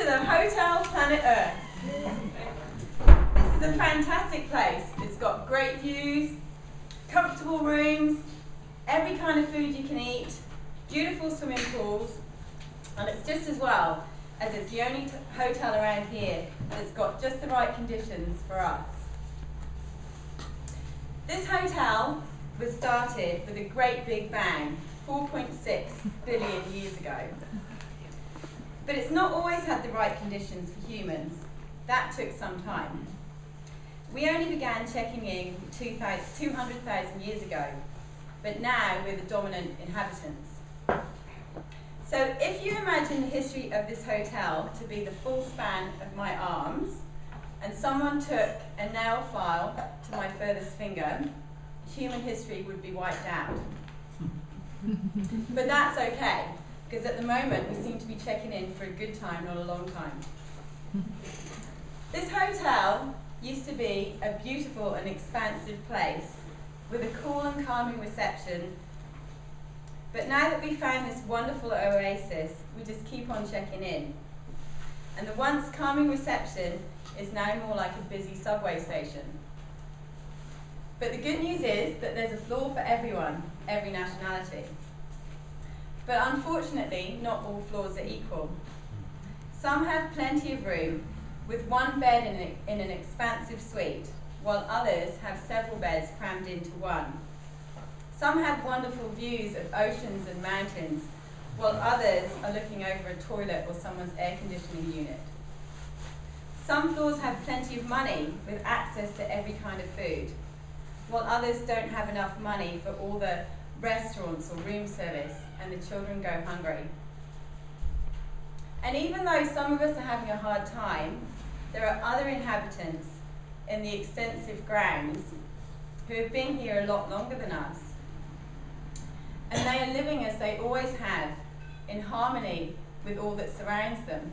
the Hotel Planet Earth. This is a fantastic place. It's got great views, comfortable rooms, every kind of food you can eat, beautiful swimming pools, and it's just as well as it's the only hotel around here that's got just the right conditions for us. This hotel was started with a great big bang 4.6 billion years ago. But it's not always had the right conditions for humans. That took some time. We only began checking in 200,000 years ago, but now we're the dominant inhabitants. So if you imagine the history of this hotel to be the full span of my arms, and someone took a nail file to my furthest finger, human history would be wiped out. But that's okay, because at the moment we seem to be checking in for a good time, not a long time. This hotel used to be a beautiful and expansive place with a cool and calming reception. But now that we found this wonderful oasis, we just keep on checking in. And the once calming reception is now more like a busy subway station. But the good news is that there's a floor for everyone, every nationality. But unfortunately, not all floors are equal. Some have plenty of room, with one bed in an expansive suite, while others have several beds crammed into one. Some have wonderful views of oceans and mountains, while others are looking over a toilet or someone's air conditioning unit. Some floors have plenty of money with access to every kind of food, while others don't have enough money for all the restaurants or room service, and the children go hungry. And even though some of us are having a hard time, there are other inhabitants in the extensive grounds who have been here a lot longer than us. And they are living as they always have, in harmony with all that surrounds them.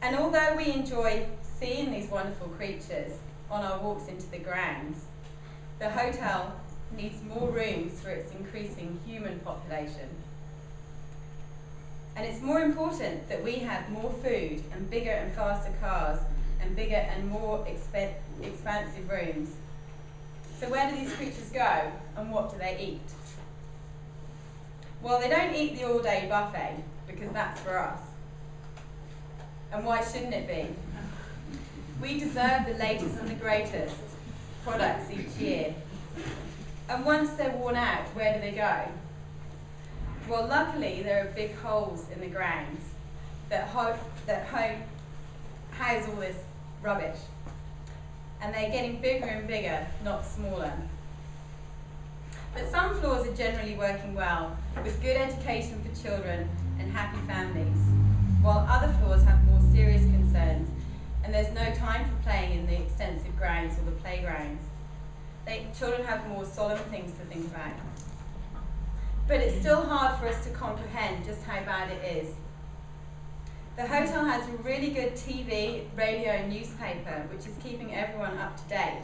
And although we enjoy seeing these wonderful creatures on our walks into the grounds, the hotel needs more rooms for its increasing human population. And it's more important that we have more food and bigger and faster cars and bigger and more expansive rooms. So where do these creatures go, and what do they eat? Well, they don't eat the all-day buffet, because that's for us. And why shouldn't it be? We deserve the latest and the greatest products each year. And once they're worn out, where do they go? Well, luckily there are big holes in the grounds that house all this rubbish. And they're getting bigger and bigger, not smaller. But some floors are generally working well, with good education for children and happy families, while other floors have more serious concerns, and there's no time for playing in the extensive grounds or the playgrounds. Children have more solemn things to think about. But it's still hard for us to comprehend just how bad it is. The hotel has a really good TV, radio, and newspaper, which is keeping everyone up to date,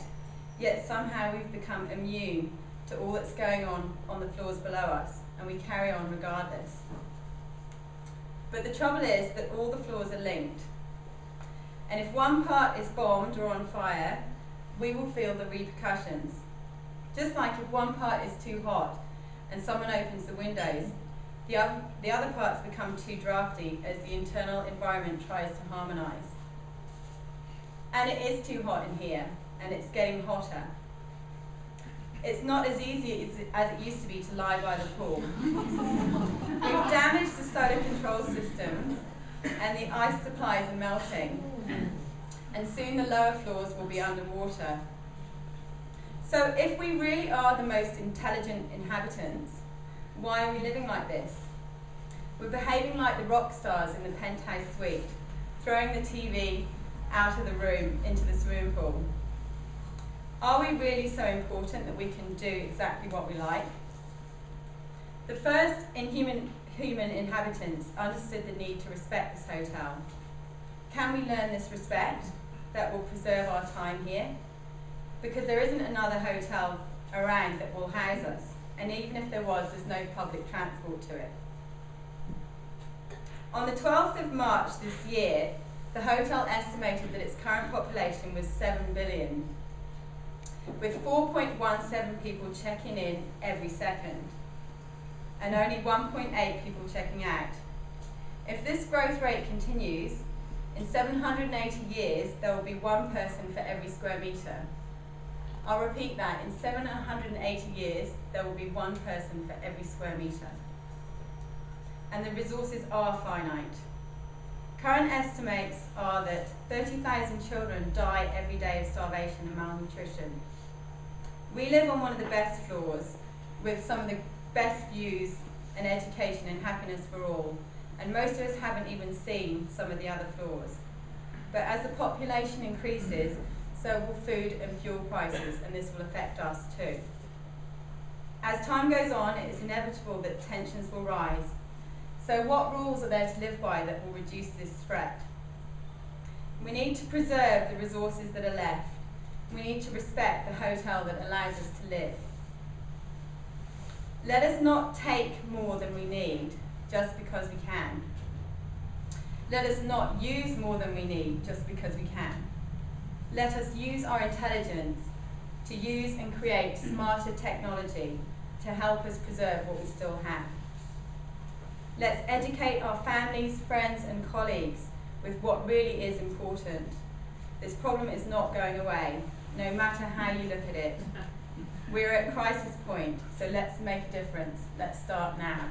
yet somehow we've become immune to all that's going on the floors below us, and we carry on regardless. But the trouble is that all the floors are linked. And if one part is bombed or on fire, we will feel the repercussions. Just like if one part is too hot and someone opens the windows, the other parts become too drafty as the internal environment tries to harmonise. And it is too hot in here, and it's getting hotter. It's not as easy as it used to be to lie by the pool. We've damaged the solar control systems, and the ice supplies are melting. And soon the lower floors will be underwater. So if we really are the most intelligent inhabitants, why are we living like this? We're behaving like the rock stars in the penthouse suite, throwing the TV out of the room into the swimming pool. Are we really so important that we can do exactly what we like? The first human inhabitants understood the need to respect this hotel. Can we learn this respect that will preserve our time here? Because there isn't another hotel around that will house us, and even if there was, there's no public transport to it. On the 12th of March this year, the hotel estimated that its current population was 7 billion, with 4.17 people checking in every second, and only 1.8 people checking out. If this growth rate continues, in 780 years, there will be one person for every square metre. I'll repeat that, in 780 years, there will be one person for every square metre. And the resources are finite. Current estimates are that 30,000 children die every day of starvation and malnutrition. We live on one of the best floors, with some of the best views and education and happiness for all, and most of us haven't even seen some of the other floors. But as the population increases, so will food and fuel prices, and this will affect us too. As time goes on, it is inevitable that tensions will rise. So what rules are there to live by that will reduce this threat? We need to preserve the resources that are left. We need to respect the hotel that allows us to live. Let us not take more than we need just because we can. Let us not use more than we need just because we can. Let us use our intelligence to use and create smarter technology to help us preserve what we still have. Let's educate our families, friends and colleagues with what really is important. This problem is not going away, no matter how you look at it. We're at crisis point, so let's make a difference. Let's start now.